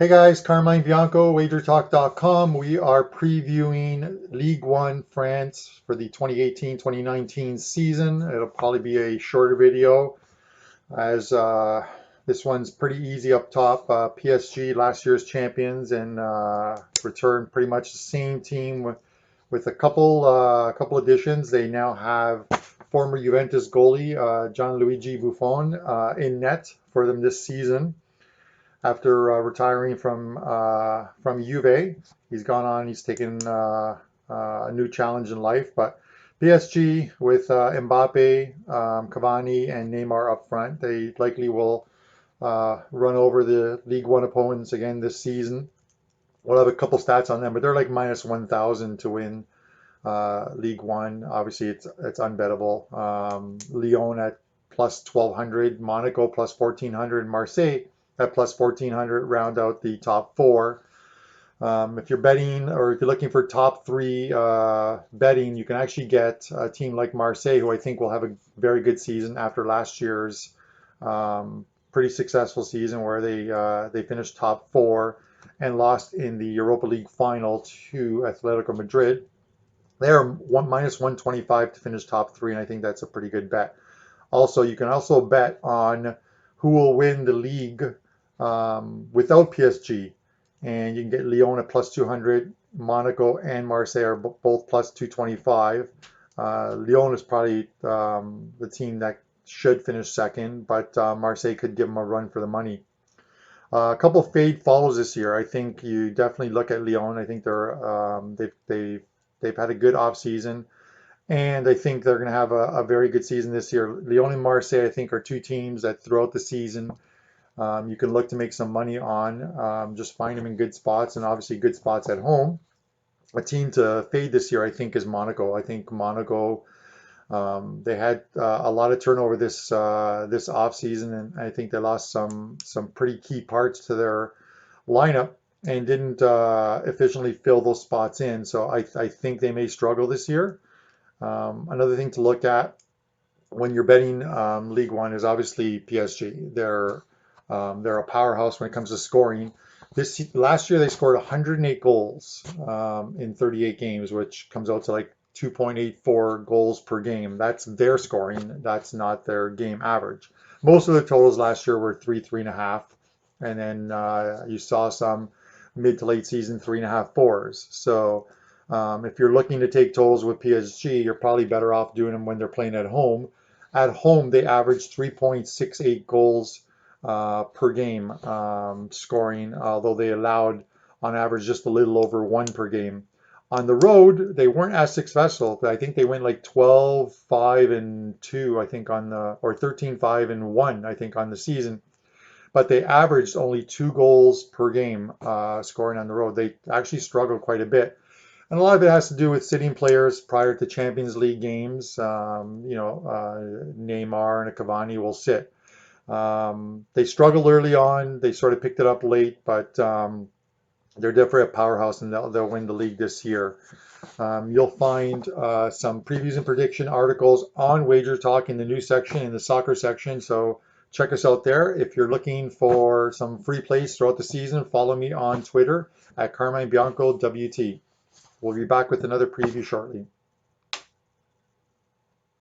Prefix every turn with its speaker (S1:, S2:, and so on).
S1: Hey guys, Carmine Bianco, WagerTalk.com. We are previewing League One France for the 2018-2019 season. It'll probably be a shorter video as this one's pretty easy up top. PSG, last year's champions, and returned pretty much the same team with a couple additions. They now have former Juventus goalie Gianluigi Buffon in net for them this season. After retiring from Juve, he's gone on. He's taken a new challenge in life. But PSG with Mbappe, Cavani, and Neymar up front, they likely will run over the League One opponents again this season. We'll have a couple stats on them, but they're like minus 1,000 to win League One. Obviously, it's unbettable. Lyon at plus 1,200, Monaco plus 1,400, Marseille at plus 1,400 round out the top four. If you're betting or if you're looking for top three betting, you can actually get a team like Marseille, who I think will have a very good season after last year's pretty successful season where they finished top four and lost in the Europa League final to Atletico Madrid. They're minus 125 to finish top three, and I think that's a pretty good bet. Also, you can also bet on who will win the league without PSG, and you can get Lyon at plus 200. Monaco and Marseille are both plus 225. Lyon is probably the team that should finish second, but Marseille could give them a run for the money. A couple fade follows this year. I think you definitely look at Lyon. I think they've had a good off season, and I think they're going to have a very good season this year. Lyon and Marseille, I think, are two teams that throughout the season you can look to make some money on. Just find them in good spots, and obviously good spots at home. A team to fade this year, I think, is Monaco. I think Monaco, they had a lot of turnover this off season, and I think they lost some pretty key parts to their lineup and didn't efficiently fill those spots in. So I think they may struggle this year. Another thing to look at when you're betting League One is obviously PSG. They're a powerhouse when it comes to scoring. Last year they scored 108 goals in 38 games, which comes out to like 2.84 goals per game. That's their scoring. That's not their game average. Most of the totals last year were 3.5, and then you saw some mid to late season 3.5, 4s. So if you're looking to take totals with PSG, you're probably better off doing them when they're playing at home. At home, they averaged 3.68 goals per game scoring, although they allowed on average just a little over one per game. On the road, they weren't as successful. I think they went like 12-5-2, I think, or 13-5-1, I think, on the season. But they averaged only 2 goals per game scoring on the road. They actually struggled quite a bit. And a lot of it has to do with sitting players prior to Champions League games. Neymar and a Cavani will sit. They struggled early on. They sort of picked it up late, but they're definitely a powerhouse, and they'll win the league this year. You'll find some previews and prediction articles on Wager Talk in the news section, in the soccer section. So check us out there. If you're looking for some free plays throughout the season, follow me on Twitter at Carmine Bianco WT. We'll be back with another preview shortly.